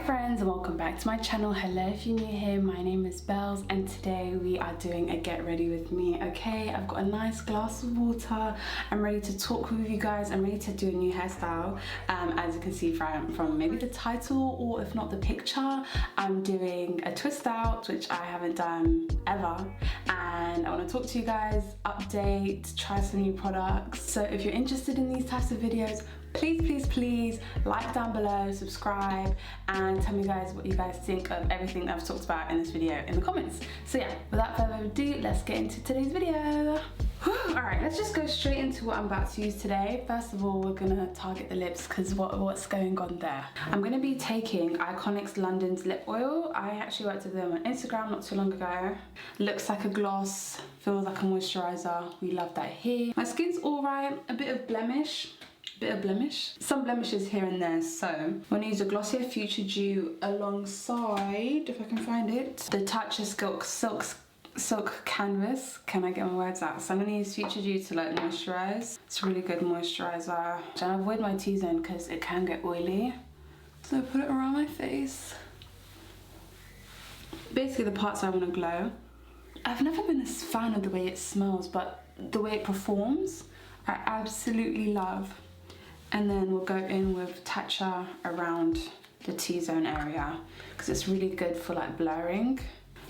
friends, and welcome back to my channel. Hello if you're new here, my name is Bells and today we are doing a get ready with me. Okay, I've got a nice glass of water. I'm ready to talk with you guys. I'm ready to do a new hairstyle. As you can see from maybe the title or if not the picture, I'm doing a twist out, which I haven't done ever, and I want to talk to you guys, update, try some new products. So if you're interested in these types of videos, please like down below, subscribe, and tell me guys what you guys think of everything that I've talked about in this video in the comments. So yeah, without further ado, let's get into today's video. Alright, let's just go straight into what I'm about to use today. First of all, we're gonna target the lips because what's going on there. I'm gonna be taking Iconics London's lip oil. I actually worked with them on Instagram not too long ago. Looks like a gloss, feels like a moisturizer. We love that here. My skin's alright, a bit of blemish. Some blemishes here and there, so I'm going to use a Glossier Future Dew alongside, if I can find it, the Tatcha Silk Canvas. Can I get my words out? So I'm going to use Future Dew to like moisturize. It's a really good moisturizer. And I avoid my T-zone because it can get oily. So I put it around my face. Basically the parts I want to glow. I've never been a fan of the way it smells, but the way it performs, I absolutely love. And then we'll go in with Tatcha around the T-zone area because it's really good for like blurring.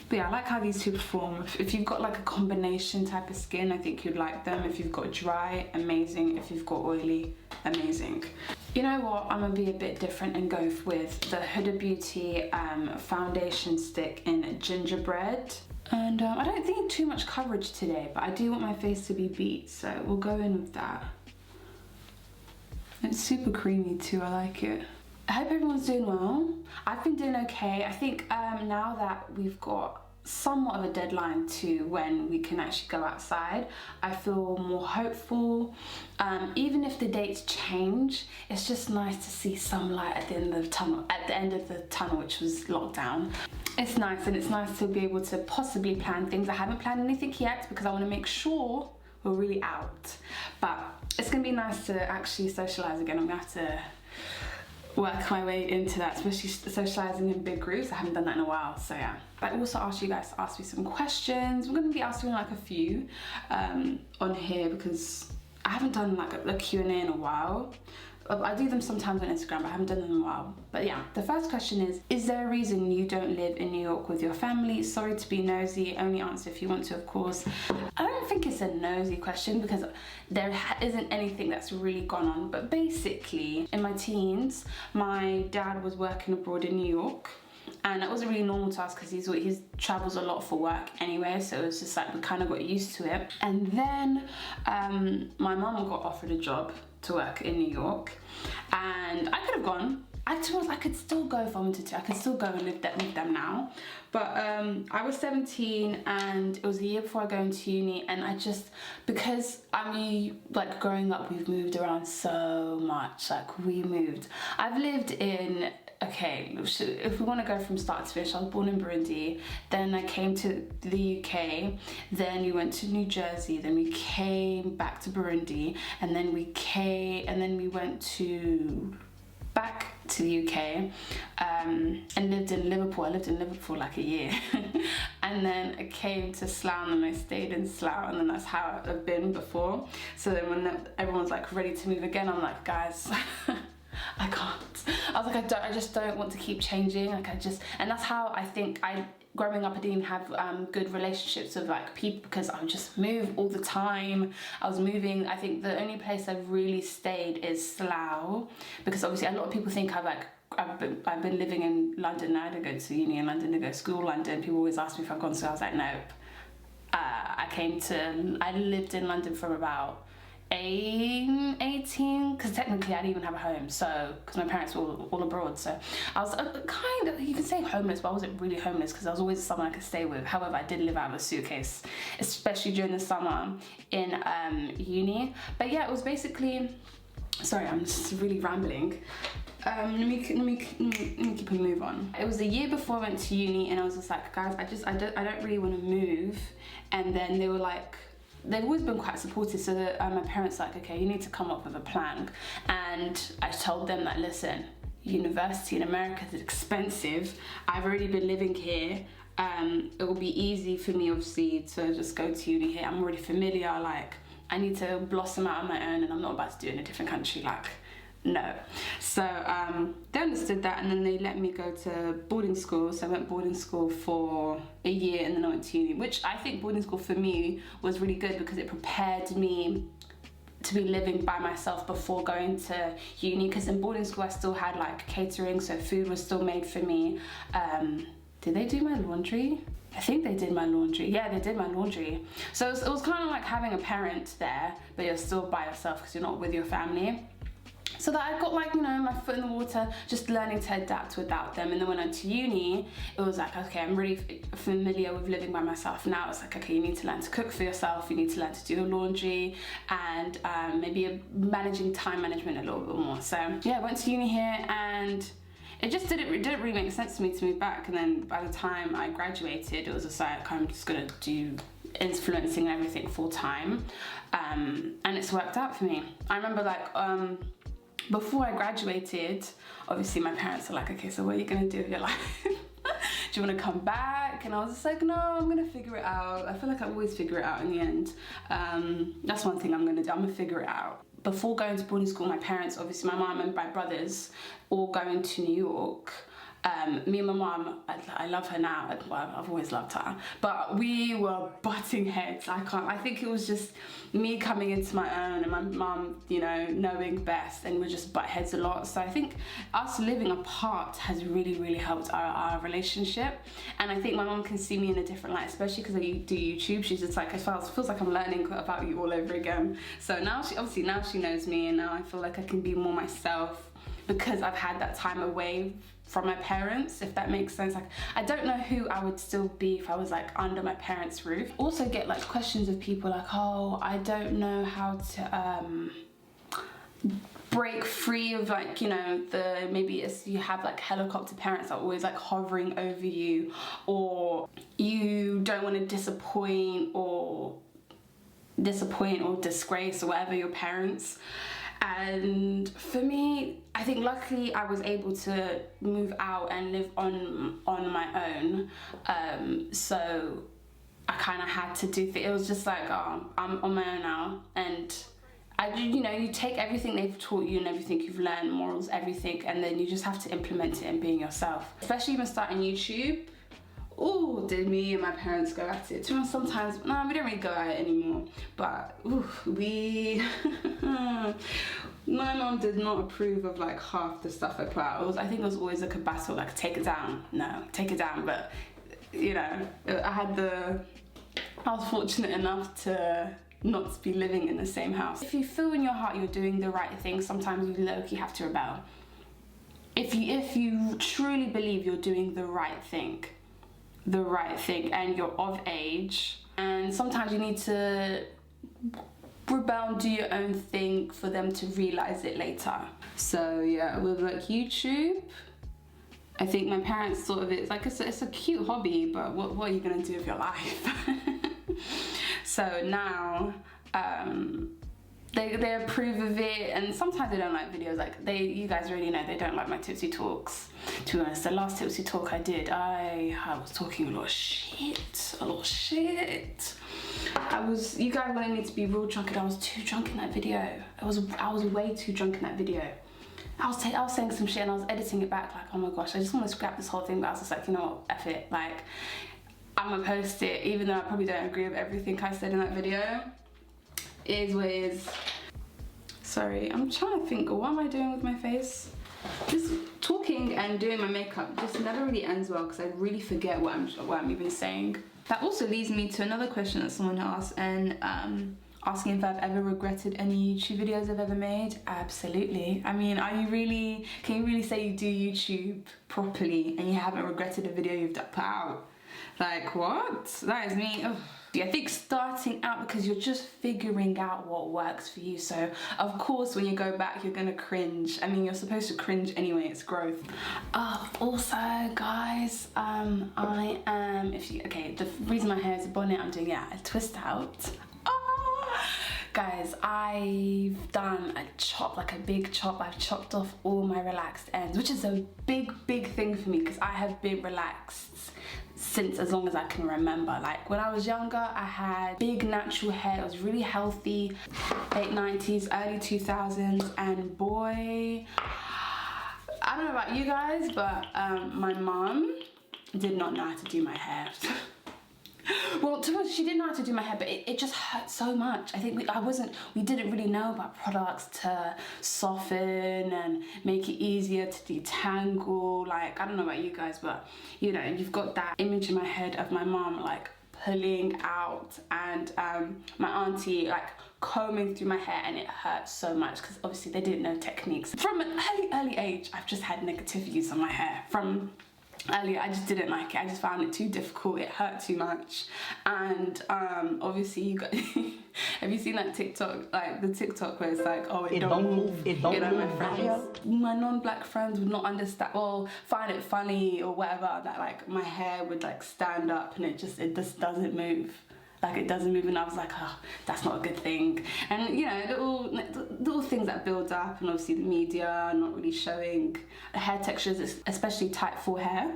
But yeah, I like how these two perform. If you've got like a combination type of skin, I think you'd like them. If you've got dry, amazing. If you've got oily, amazing. You know what, I'm gonna be a bit different and go with the Huda Beauty foundation stick in Gingerbread. And I don't think too much coverage today, but I do want my face to be beat, so we'll go in with that. It's super creamy too, I like it. I hope everyone's doing well. I've been doing okay. I think now that we've got somewhat of a deadline to when we can actually go outside, I feel more hopeful. Even if the dates change, it's just nice to see some light at the end of the tunnel, which was lockdown. It's nice, and it's nice to be able to possibly plan things. I haven't planned anything yet because I want to make sure we're really out, but it's gonna be nice to actually socialize again. I'm gonna have to work my way into that, especially socializing in big groups. I haven't done that in a while, so yeah. I also asked you guys to ask me some questions. We're gonna be asking like a few on here because I haven't done like a Q&A in a while. I do them sometimes on Instagram, but I haven't done them in a while. But yeah, the first question is there a reason you don't live in New York with your family? Sorry to be nosy, only answer if you want to, of course. I don't think it's a nosy question because there isn't anything that's really gone on. But basically, in my teens, my dad was working abroad in New York. And that wasn't really normal to us because he travels a lot for work anyway, so it was just like we kind of got used to it. And then my mum got offered a job to work in New York, and I could have gone. I could still go if I wanted to. I could still go and live with them now. But I was 17 and it was the year before I go into uni, and because I mean, like growing up, we've moved around so much. Like I've lived in, okay, if we want to go from start to finish, I was born in Burundi, then I came to the UK, then we went to New Jersey, then we came back to Burundi, and then we went back to the UK and lived in Liverpool. I lived in Liverpool like a year and then I came to Slough and I stayed in Slough, and then that's how I've been before. So then when everyone's like ready to move again, I'm like, guys, I can't. I was like, I just don't want to keep changing. Like and that's how I think growing up, I didn't have good relationships with like people because I would just move all the time. I was moving. I think the only place I've really stayed is Slough, because obviously a lot of people think I've been living in London. I didn't go to uni in London, to go to school in London. People always ask me if I've gone to school. I was like, nope. I lived in London for about 18, because technically I didn't even have a home, so because my parents were all abroad, so I was kind of, you can say homeless, but I wasn't really homeless because there was always someone I could stay with. However, I did live out of a suitcase, especially during the summer in uni. But yeah, it was basically, sorry, I'm just really rambling. Let me keep a move on. It was the year before I went to uni, and I was just like, guys, I don't really want to move. And then they were like, they've always been quite supportive, so my parents like, okay, you need to come up with a plan. And I told them that, listen, university in America is expensive. I've already been living here. It will be easy for me, obviously, to just go to uni here. I'm already familiar, like, I need to blossom out on my own, and I'm not about to do it in a different country, like, no. So they understood that, and then they let me go to boarding school. So I went boarding school for a year, and then I went to uni, which I think boarding school for me was really good because it prepared me to be living by myself before going to uni, because in boarding school I still had like catering, so food was still made for me. Did they do my laundry? I think they did my laundry. Yeah, they did my laundry. So it was kind of like having a parent there, but you're still by yourself because you're not with your family. So that I got, like, you know, my foot in the water, just learning to adapt without them. And then when I went to uni, it was like, okay, I'm really familiar with living by myself. Now it's like, okay, you need to learn to cook for yourself, you need to learn to do your laundry, and maybe managing time management a little bit more. So yeah, I went to uni here, and it didn't really make sense to me to move back. And then by the time I graduated, it was just like, I'm just gonna do influencing and everything full time, and it's worked out for me. I remember, like, before I graduated, obviously my parents were like, okay, so what are you gonna do with your life? Do you wanna come back? And I was just like, no, I'm gonna figure it out. I feel like I always figure it out in the end. That's one thing I'm gonna do, I'm gonna figure it out. Before going to boarding school, my parents, obviously my mum and my brothers, all going to New York. Me and my mum, I love her now, well, I've always loved her, but we were butting heads. I think it was just me coming into my own and my mum, you know, knowing best, and we just butt heads a lot. So I think us living apart has really, really helped our relationship. And I think my mum can see me in a different light, especially because I do YouTube. She's just like, it feels like I'm learning about you all over again. So now she knows me, and now I feel like I can be more myself because I've had that time away from my parents, if that makes sense. Like, I don't know who I would still be if I was like under my parents' roof. Also get like questions of people like, oh, I don't know how to break free of, like, you know, maybe it's you have like helicopter parents that are always like hovering over you, or you don't want to disappoint or disgrace or whatever your parents. And for me, I think luckily I was able to move out and live on my own. So I kind of had to do it was just like, oh, I'm on my own now, and you know, you take everything they've taught you and everything you've learned, morals, everything, and then you just have to implement it in being yourself. Especially even starting YouTube. Oh, did me and my parents go at it? Sometimes, no, we don't really go at it anymore. But my mom did not approve of like half the stuff I put out. I think it was always like a battle, like take it down. No, take it down. But you know, I was fortunate enough to not be living in the same house. If you feel in your heart you're doing the right thing, sometimes you low-key have to rebel. If you truly believe you're doing the right thing and you're of age, and sometimes you need to rebel and do your own thing for them to realize it later. So yeah, with like YouTube, I think my parents thought of it like it's a cute hobby, but what are you gonna do with your life? So now they approve of it, and sometimes they don't like videos. Like you guys already know they don't like my tipsy talks. To be honest, the last tipsy talk I did, I was talking a lot of shit. You guys wanted me to be real drunk, and I was too drunk in that video. I was way too drunk in that video. I was saying some shit and I was editing it back like, oh my gosh, I just want to scrap this whole thing, but I was just like, you know what, F it. Like, I'm gonna post it, even though I probably don't agree with everything I said in that video. It is what it is. Sorry, I'm trying to think, what am I doing with my face? Just talking and doing my makeup just never really ends well because I really forget what I'm even saying. That also leads me to another question that someone asked, and asking if I've ever regretted any YouTube videos I've ever made. Absolutely. I mean, can you really say you do YouTube properly and you haven't regretted a video you've put out? Like, what? That is me. Ugh. I think starting out, because you're just figuring out what works for you, so of course when you go back you're gonna cringe. I mean, you're supposed to cringe anyway, it's growth. Also guys, the reason my hair is a bonnet, I'm doing a twist out. Guys, I've done a chop, like a big chop. I've chopped off all my relaxed ends, which is a big thing for me because I have been relaxed since as long as I can remember. Like when I was younger, I had big natural hair. It was really healthy, late 90s, early 2000s, and boy, I don't know about you guys, but my mom did not know how to do my hair. Well, to be honest, she did know how to do my hair, but it just hurt so much. I think we didn't really know about products to soften and make it easier to detangle. Like, I don't know about you guys, but you know, you've got that image in my head of my mom like pulling out and my auntie like combing through my hair, and it hurt so much because obviously they didn't know techniques. From an early age, I've just had negative views on my hair. From earlier, I just didn't like it. I just found it too difficult. It hurt too much. And obviously you got have you seen that TikTok, like the TikTok where it's like, oh, it don't move. You know, my non-black friends would not understand, or find it funny or whatever, that like my hair would like stand up and it just doesn't move. Like it doesn't move, and I was like, oh, that's not a good thing. And you know, little things that build up, and obviously the media not really showing hair textures, especially tight full hair.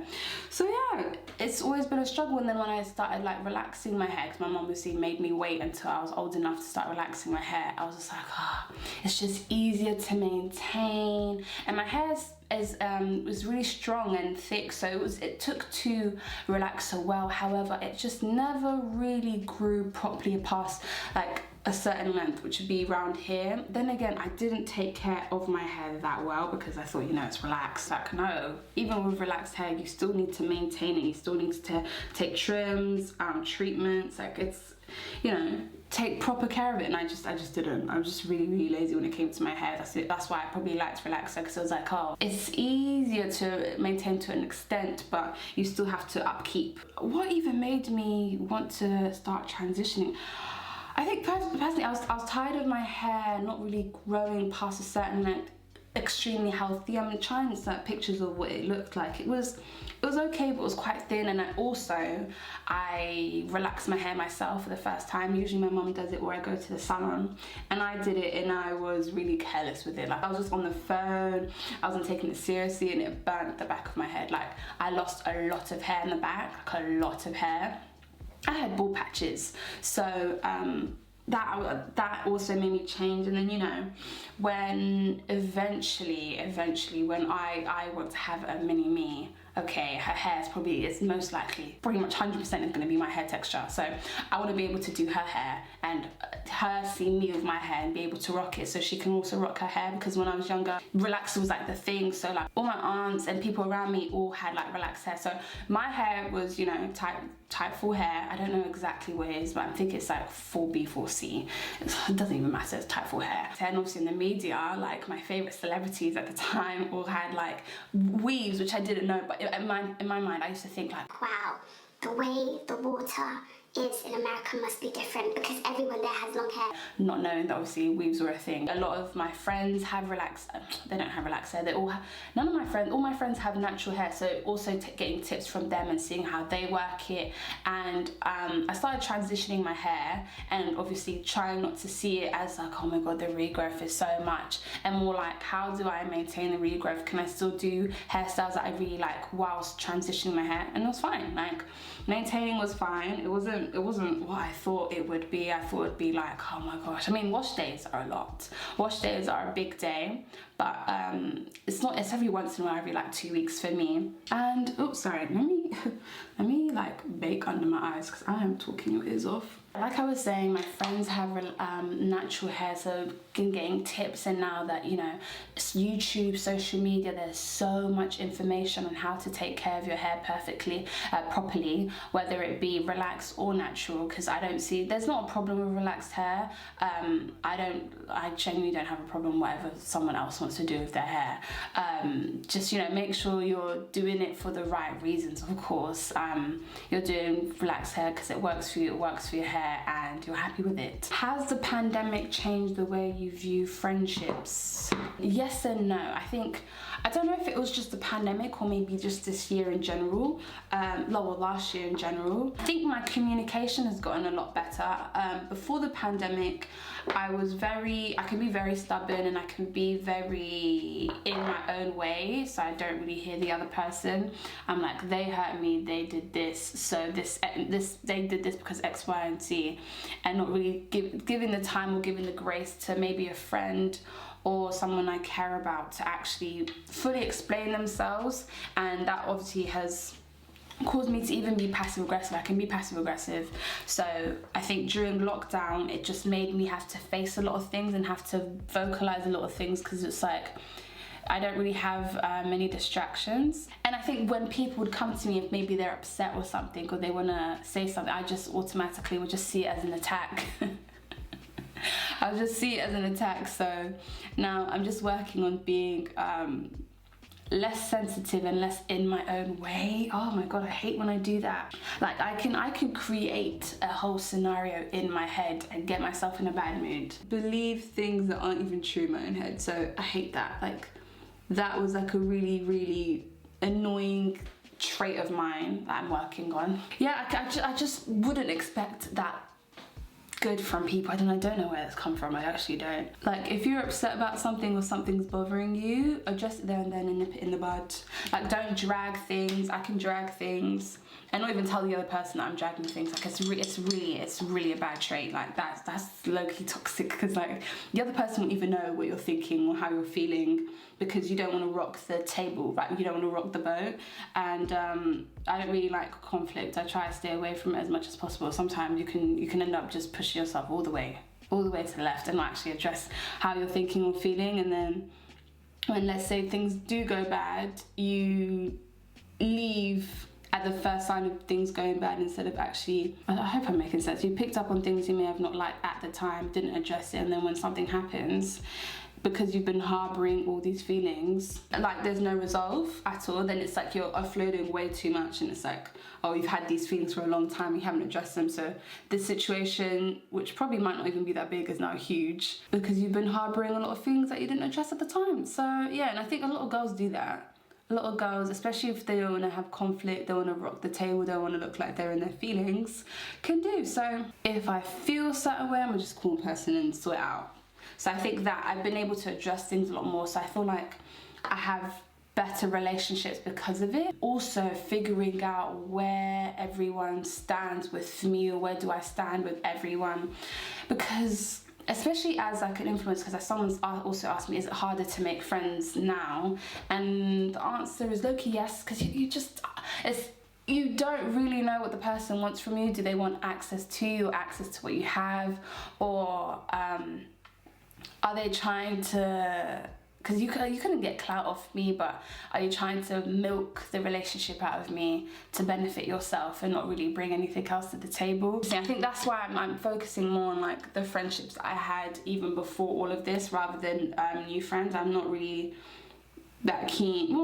So yeah, it's always been a struggle. And then when I started like relaxing my hair, because my mom obviously made me wait until I was old enough to start relaxing my hair, I was just like, oh, it's just easier to maintain, and my hair was really strong and thick, so it took to relax so well. However, it just never really grew properly past like a certain length, which would be around here. Then again, I didn't take care of my hair that well because I thought, you know, it's relaxed. Like, no, even with relaxed hair, you still need to maintain it. You still need to take trims, treatments. Like, it's, you know, take proper care of it. And I just didn't. I was just really lazy when it came to my hair. That's it. That's why I probably liked relaxer, because I was like, oh, it's easier to maintain to an extent, but you still have to upkeep. What even made me want to start transitioning? I think personally, I was tired of my hair not really growing past a certain length, extremely healthy. I'm trying to set pictures of what it looked like. It was okay, but it was quite thin. And I relaxed my hair myself for the first time. Usually my mum does it, or I go to the salon, and I did it, and I was really careless with it. Like, I was just on the phone, I wasn't taking it seriously, and it burnt the back of my head. Like, I lost a lot of hair in the back, like a lot of hair. I had bald patches, so that also made me change. And then, you know, when eventually when I want to have a mini me, okay, her hair is most likely, pretty much 100% is going to be my hair texture. So I want to be able to do her hair, and her see me with my hair and be able to rock it, so she can also rock her hair. Because when I was younger, relaxer was like the thing. So like all my aunts and people around me all had like relaxed hair. So my hair was, you know, tight full hair. I don't know exactly what it is, but I think it's like 4B, 4C. It doesn't even matter, it's tight full hair. And obviously in the media, like my favorite celebrities at the time all had like weaves, which I didn't know, but in my mind, I used to think like, wow, the way the water is in America must be different because everyone there has long hair. Not knowing that obviously weaves were a thing. A lot of my friends have relaxed, they don't have relaxed hair. All my friends have natural hair, so also getting tips from them and seeing how they work it. And I started transitioning my hair, and obviously trying not to see it as like, oh my god, the regrowth is so much, and more like, how do I maintain the regrowth? Can I still do hairstyles that I really like whilst transitioning my hair? And it was fine. Like, maintaining was fine. It wasn't what I thought it would be. I thought it'd be like, oh my gosh. I mean, wash days are a lot. Wash days are a big day, but it's every once in a while, every like 2 weeks for me. And oops, sorry, let me like bake under my eyes because I am talking your ears off. Like I was saying, my friends have natural hair, so getting tips. And now that, you know, YouTube, social media, there's so much information on how to take care of your hair properly, whether it be relaxed or natural, because there's not a problem with relaxed hair. I genuinely don't have a problem whatever someone else wants to do with their hair. Just, you know, make sure you're doing it for the right reasons, of course. You're doing relaxed hair because it works for you, it works for your hair. there and you're happy with it. Has the pandemic changed the way you view friendships? Yes and no. I don't know if it was just the pandemic or maybe just this year in general, last year in general. I think my communication has gotten a lot better. Before the pandemic, I can be very stubborn and I can be very in my own way, so I don't really hear the other person. I'm like, they hurt me, they did this, so they did this because X, Y, and Z, and not really giving the time or giving the grace to maybe a friend or someone I care about to actually fully explain themselves. And that obviously has caused me to even be passive aggressive. I can be passive aggressive. So I think during lockdown, it just made me have to face a lot of things and have to vocalize a lot of things, because it's like, I don't really have many distractions. And I think when people would come to me, if maybe they're upset or something, or they want to say something, I just automatically would just see it as an attack. I'll just see it as an attack. So now I'm just working on being less sensitive and less in my own way. Oh my god, I hate when I do that. Like I can create a whole scenario in my head and get myself in a bad mood. Believe things that aren't even true in my own head. So I hate that. Like that was like a really, really annoying trait of mine that I'm working on. Yeah, I just wouldn't expect that good from people. I don't know where it's come from. I actually don't. Like if you're upset about something or something's bothering you, address it there and then and nip it in the bud. Like don't drag things. I can drag things and not even tell the other person that I'm dragging things. Like it's really a bad trait. Like that's low-key toxic, because like the other person won't even know what you're thinking or how you're feeling, because you don't want to rock the table, right? You don't want to rock the boat. And I don't really like conflict. I try to stay away from it as much as possible. Sometimes you can end up just pushing yourself all the way to the left and not actually address how you're thinking or feeling. And then when, let's say, things do go bad, you leave at the first sign of things going bad instead of actually, I hope I'm making sense. You picked up on things you may have not liked at the time, didn't address it, and then when something happens, because you've been harboring all these feelings, like there's no resolve at all, then it's like you're offloading way too much, and it's like, oh, you've had these feelings for a long time, you haven't addressed them, so this situation, which probably might not even be that big, is now huge because you've been harboring a lot of feelings that you didn't address at the time. So yeah, and I think a lot of girls do that. A lot of girls, especially if they don't want to have conflict, they want to rock the table, they want to look like they're in their feelings, can do. So if I feel a certain way, I'm gonna just call a person and sort it out. So I think that I've been able to address things a lot more, so I feel like I have better relationships because of it. Also figuring out where everyone stands with me, or where do I stand with everyone, because especially as like an influencer, because someone's also asked me, is it harder to make friends now? And the answer is low-key yes, because you don't really know what the person wants from you. Do they want access to you, or access to what you have, or are they trying to, because you couldn't get clout off me, but are you trying to milk the relationship out of me to benefit yourself and not really bring anything else to the table? So I think that's why I'm focusing more on like the friendships I had even before all of this, rather than new friends. I'm not really that keen.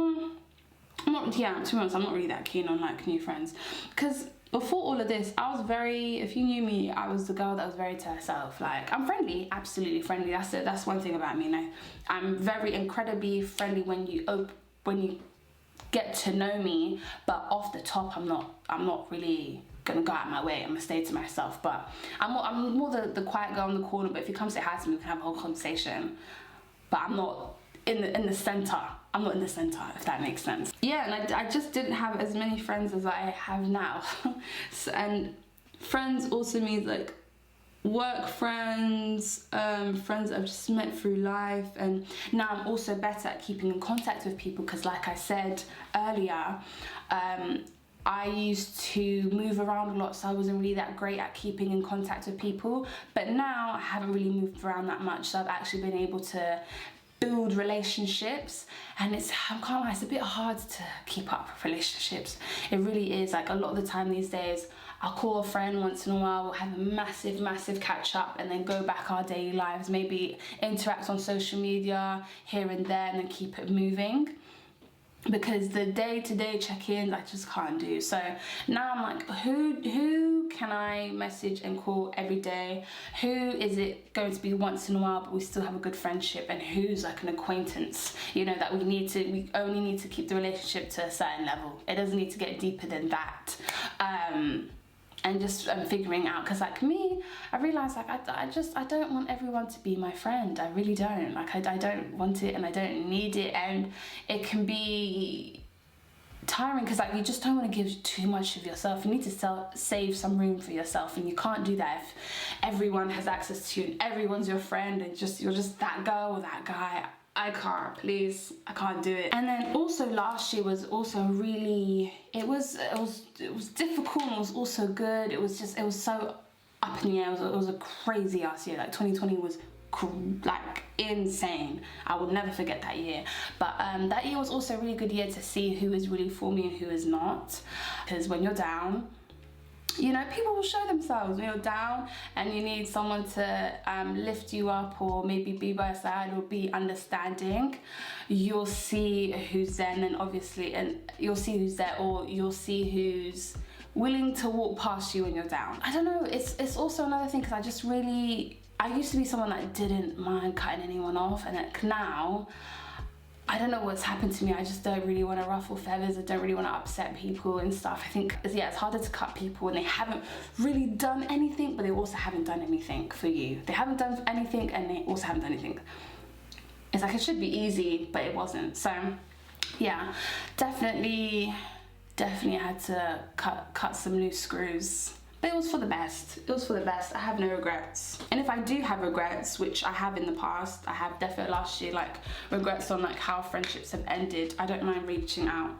Well, to be honest, I'm not really that keen on like new friends, because before all of this, I was if you knew me, I was the girl that was very to herself. Like, I'm friendly, absolutely friendly. That's one thing about me. You know, I'm very incredibly friendly when you get to know me, but off the top, I'm not really gonna go out of my way. I'm gonna stay to myself. But I'm more the quiet girl in the corner. But if you come say hi to me, we can have a whole conversation. But I'm not in the center. I'm not in the center, if that makes sense. Yeah, and I just didn't have as many friends as I have now. And friends also means like work friends, friends I've just met through life. And now I'm also better at keeping in contact with people, because like I said earlier, I used to move around a lot, so I wasn't really that great at keeping in contact with people. But now I haven't really moved around that much, so I've actually been able to build relationships, and it's a bit hard to keep up with relationships. It really is. Like a lot of the time these days, I'll call a friend once in a while, we'll have a massive catch up, and then go back our daily lives, maybe interact on social media here and there, and then keep it moving. because the day-to-day check-ins I just can't do. So now I'm like, who can I message and call every day? Who is it going to be once in a while but we still have a good friendship, and who's like an acquaintance, you know, that we only need to keep the relationship to a certain level. It doesn't need to get deeper than that. And just figuring out, because like me, I realized like I don't want everyone to be my friend. I really don't. Like I don't want it and I don't need it, and it can be tiring because like you just don't want to give too much of yourself. You need to save some room for yourself, and you can't do that if everyone has access to you and everyone's your friend and you're just that girl or that guy. I can't, please, I can't do it. And then also last year was also really, it was difficult and it was also good. It was so up in the air. It was a crazy ass year. Like 2020 was like insane. I will never forget that year. But that year was also a really good year to see who is really for me and who is not. Because when you're down, you know, people will show themselves when you're down and you need someone to lift you up or maybe be by your side or be understanding. You'll see who's there, and then obviously, and you'll see who's there, or you'll see who's willing to walk past you when you're down. I don't know, it's also another thing, because I used to be someone that didn't mind cutting anyone off, and like now, I don't know what's happened to me. I just don't really want to ruffle feathers. I don't really want to upset people and stuff. I think, yeah, it's harder to cut people when they haven't really done anything, but they also haven't done anything for you. They haven't done anything and they also haven't done anything. It's like it should be easy, but it wasn't. So, yeah, definitely had to cut some loose screws. But it was for the best. It was for the best. I have no regrets. And if I do have regrets, which I have in the past, I have definitely last year, like regrets on like how friendships have ended, I don't mind reaching out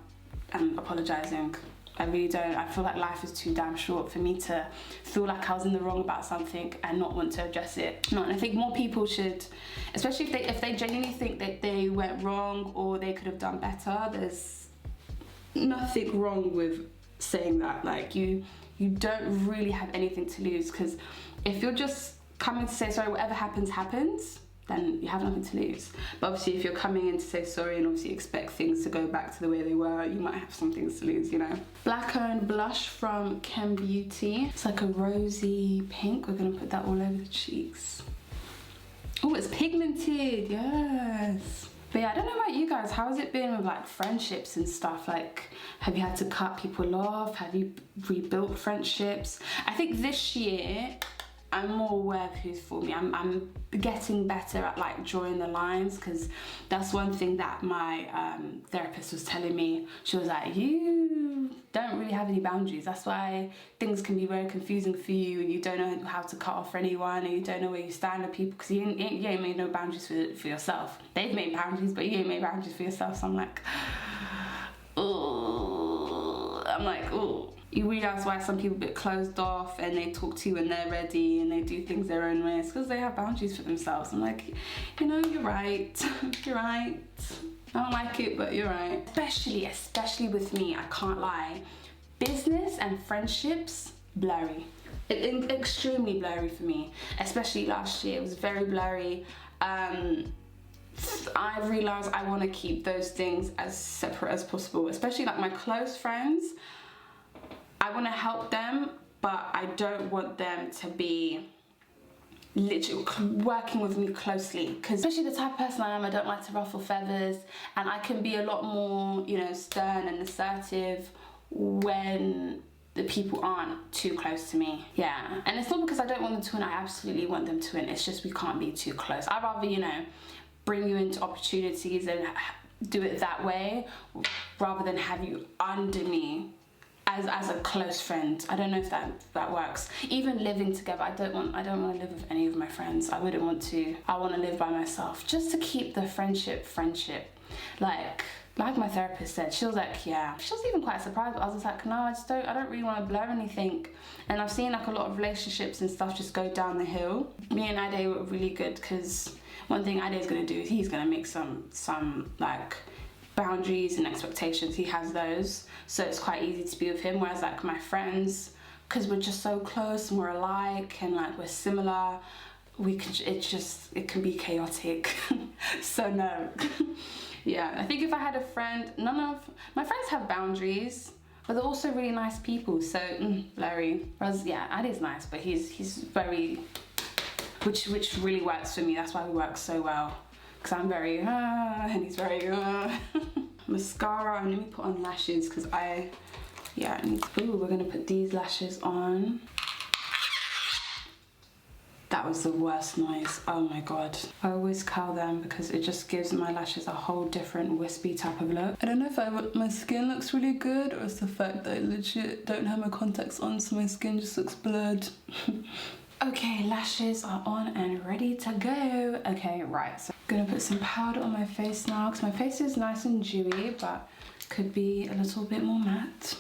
and apologizing. I really don't. I feel like life is too damn short for me to feel like I was in the wrong about something and not want to address it. No, and I think more people should, especially if they genuinely think that they went wrong or they could have done better, there's nothing wrong with saying that. Like you don't really have anything to lose, because if you're just coming to say sorry, whatever happens, then you have nothing to lose. But obviously if you're coming in to say sorry and obviously expect things to go back to the way they were, you might have some things to lose, you know. Black owned blush from Chem Beauty. It's like a rosy pink. We're gonna put that all over the cheeks. Oh, it's pigmented, yes. But yeah, I don't know about you guys, how has it been with like friendships and stuff? Like, have you had to cut people off? Have you rebuilt friendships? I think this year, I'm more aware of who's for me. I'm getting better at like drawing the lines, because that's one thing that my therapist was telling me. She was like, you don't really have any boundaries. That's why things can be very confusing for you, and you don't know how to cut off anyone, and you don't know where you stand with people, because you ain't made no boundaries for yourself. They've made boundaries, but you ain't made boundaries for yourself. So I'm like, oh. You realise why some people get closed off and they talk to you when they're ready and they do things their own way. It's because they have boundaries for themselves. I'm like, you know, you're right. You're right. I don't like it, but you're right. Especially with me, I can't lie. Business and friendships, blurry. Extremely blurry for me. Especially last year, it was very blurry. I realised I want to keep those things as separate as possible. Especially like my close friends. I want to help them, but I don't want them to be literally working with me closely, because especially the type of person I am, I don't like to ruffle feathers, and I can be a lot more, you know, stern and assertive when the people aren't too close to me. Yeah, and it's not because I don't want them to win. I absolutely want them to win. It's just we can't be too close. I'd rather, you know, bring you into opportunities and do it that way, rather than have you under me as a close friend. I don't know if that works. Even living together, I don't want to live with any of my friends. I wouldn't want to. I want to live by myself, just to keep the friendship. Like my therapist said, she was like, yeah. She was even quite surprised, but I was just like, no, I don't really want to blur anything. And I've seen like a lot of relationships and stuff just go down the hill. Me and Ade were really good, because one thing Ade's gonna do is he's gonna make some like boundaries and expectations. He has those, so it's quite easy to be with him. Whereas like my friends, because we're just so close and we're alike and like we're similar, it can be chaotic. So no. Yeah, I think if I had a friend, none of my friends have boundaries, but they're also really nice people. So Larry, whereas yeah, Addy's nice, but he's very, which really works for me. That's why we work so well, because I'm very and he's very mascara. And let me put on lashes because ooh, we're gonna put these lashes on. That was the worst noise. Oh my god. I always curl them because it just gives my lashes a whole different wispy type of look. I don't know if my skin looks really good or it's the fact that I legit don't have my contacts on, so my skin just looks blurred. Okay, lashes are on and ready to go. Okay, right, so I'm gonna put some powder on my face now because my face is nice and dewy, but could be a little bit more matte.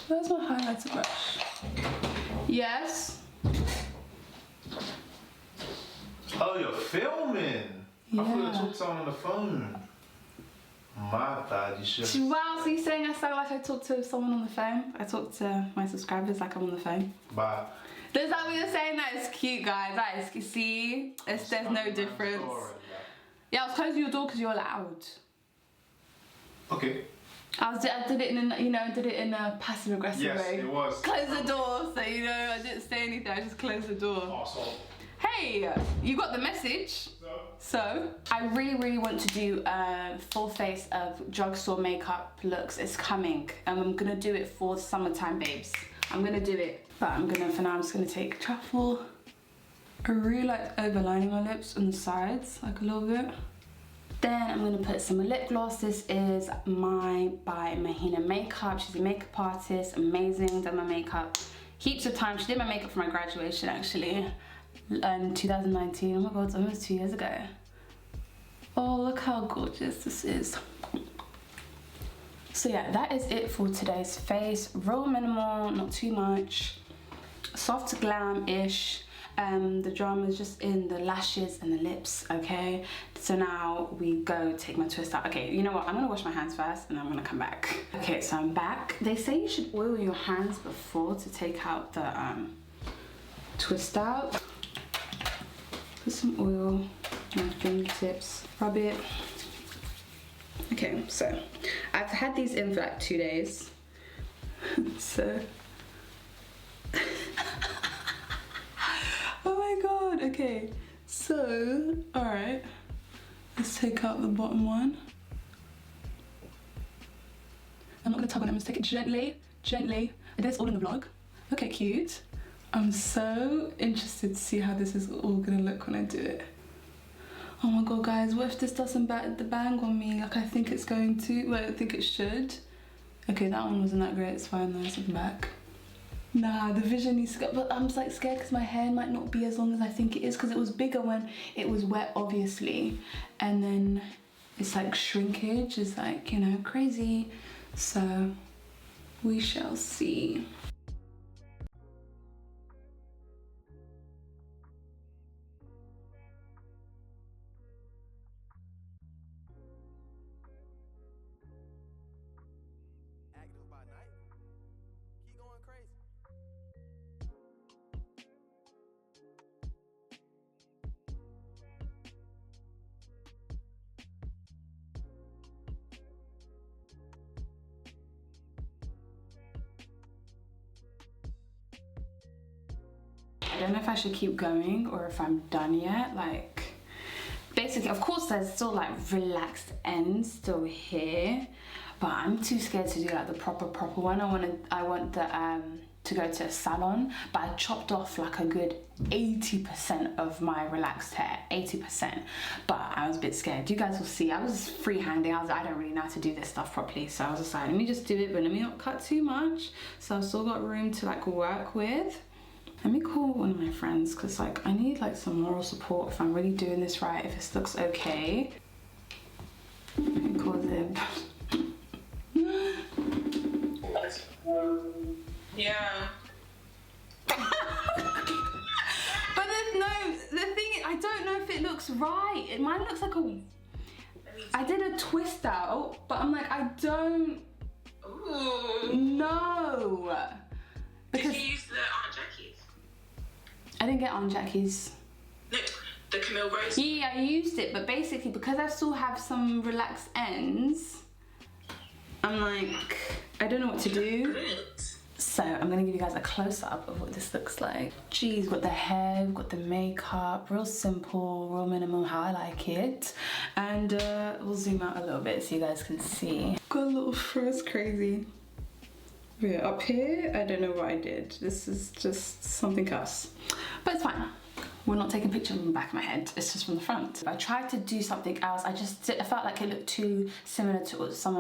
Where's my highlighter brush? Yes. Oh, you're filming. Yeah. I thought you talked to someone on the phone. My bad, you should. Wow, so you're saying I sound like I talked to someone on the phone? I talk to my subscribers like I'm on the phone. Bye. Is that what you're saying? That is cute, guys. That is, see? There's no difference. Yeah, I was closing your door because you're loud. Okay. I did it in a passive aggressive way. Yes, it was. Close the door, so you know I didn't say anything. I just closed the door. Awesome. Hey, you got the message. So I really want to do a full face of drugstore makeup looks. It's coming, and I'm gonna do it for summertime, babes. I'm gonna do it, but for now I'm just gonna take truffle. I really like overlining my lips on the sides, like a little bit. Then I'm gonna put some lip gloss. This is by Mahina Makeup. She's a makeup artist, amazing, done my makeup heaps of time. She did my makeup for my graduation actually in 2019. Oh my god, it's almost 2 years ago. Oh, look how gorgeous this is. So yeah, that is it for today's face. Real minimal, not too much. Soft glam-ish. The drama is just in the lashes and the lips, okay? So now we go take my twist out. Okay, you know what? I'm gonna wash my hands first and I'm gonna come back. Okay, so I'm back. They say you should oil your hands before to take out the twist out. Put some oil on my fingertips, rub it. Okay, so I've had these in for like 2 days. So oh my god, okay. So, alright. Let's take out the bottom one. I'm not gonna tug on it, I'm gonna take it gently, gently. I did this all in the vlog. Okay, cute. I'm so interested to see how this is all gonna look when I do it. Oh my god, guys, what if this doesn't bang on me like I think it's going to? Well, I think it should. Okay, that one wasn't that great, it's fine though, it's back. Nah, the vision needs to go, but I'm just like scared because my hair might not be as long as I think it is because it was bigger when it was wet, obviously. And then it's like shrinkage is like, you know, crazy. So we shall see. I don't know if I should keep going or if I'm done yet. Like, basically, of course, there's still like relaxed ends still here, but I'm too scared to do like the proper one. I want the to go to a salon, but I chopped off like a good 80% of my relaxed hair, 80%. But I was a bit scared. You guys will see. I was freehanding. I don't really know how to do this stuff properly, so I was just like, let me just do it, but let me not cut too much. So I've still got room to like work with. Let me call one of my friends because like I need like some moral support if I'm really doing this right, if this looks okay. Let me call Zib. Yeah. But the thing is, I don't know if it looks right. Mine looks like I did a twist out, but I'm like, I don't know. Because did you use the Aunt Jackie's? I didn't get Aunt Jackie's. No, The Camille Rose? Yeah, I used it, but basically because I still have some relaxed ends, I'm like, I don't know what to do. Brilliant. So I'm gonna give you guys a close-up of what this looks like. Geez, got the hair, we've got the makeup, real simple, real minimal, how I like it. And we'll zoom out a little bit so you guys can see. Got a little frizz, crazy. Yeah, up here, I don't know what I did. This is just something else, but it's fine. We're not taking pictures from the back of my head, it's just from the front. I tried to do something else, I felt like it looked too similar to some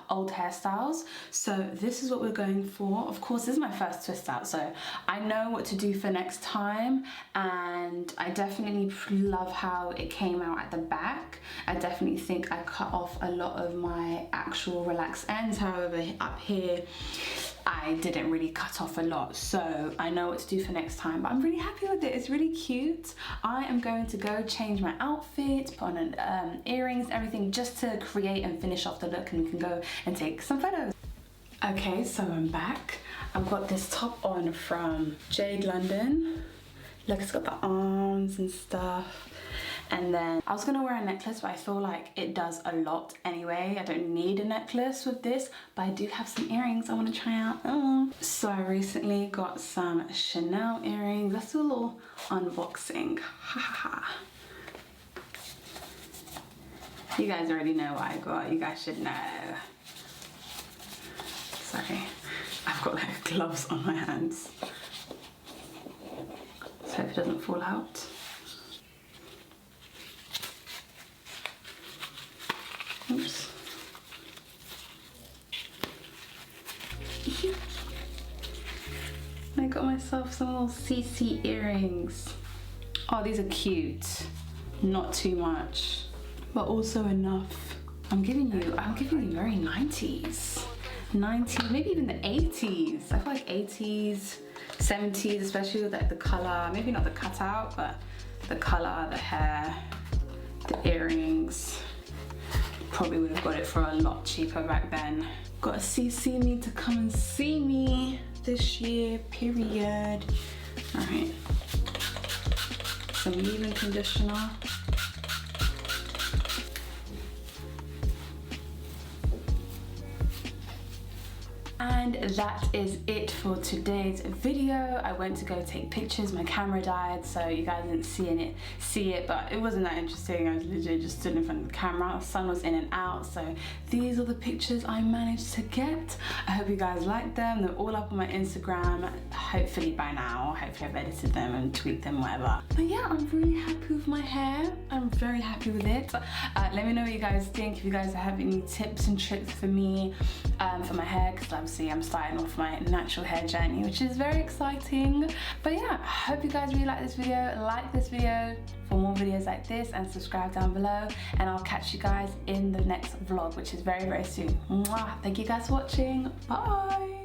old hairstyles. So this is what we're going for. Of course, this is my first twist out, so I know what to do for next time, and I definitely love how it came out at the back. I definitely think I cut off a lot of my actual relaxed ends, however up here, I didn't really cut off a lot, so I know what to do for next time, but I'm really happy with it. It's really cute. I am going to go change my outfit, put on earrings, everything, just to create and finish off the look, and we can go and take some photos. Okay, so I'm back. I've got this top on from Jade London. Look, it's got the arms and stuff. And then I was gonna wear a necklace, but I feel like it does a lot anyway. I don't need a necklace with this, but I do have some earrings I wanna try out. So I recently got some Chanel earrings. Let's do a little unboxing. Ha ha ha. You guys already know what I got. You guys should know. Sorry, I've got like gloves on my hands. So hope it doesn't fall out. Oops. I got myself some little CC earrings. Oh, these are cute. Not too much, but also enough. I'm giving you very 90s. 90s, maybe even the 80s. I feel like 80s, 70s, especially with like the color. Maybe not the cutout, but the color, the hair, the earrings. Probably would have got it for a lot cheaper back then. Got a CC me to come and see me this year, period. All right, some leave-in conditioner. And that is it for today's video. I went to go take pictures, my camera died, so you guys didn't see it, but it wasn't that interesting. I was literally just stood in front of the camera, the sun was in and out, so these are the pictures I managed to get. I hope you guys liked them. They're all up on my Instagram, hopefully by now. Hopefully I've edited them and tweaked them, whatever. But yeah, I'm really happy with my hair. I'm very happy with it. Let me know what you guys think, if you guys have any tips and tricks for me for my hair, because obviously I'm starting off my natural hair journey, which is very exciting. But yeah, I hope you guys really like this video. Like this video for more videos like this, and subscribe down below, and I'll catch you guys in the next vlog, which is very, very soon. Mwah. Thank you guys for watching. Bye.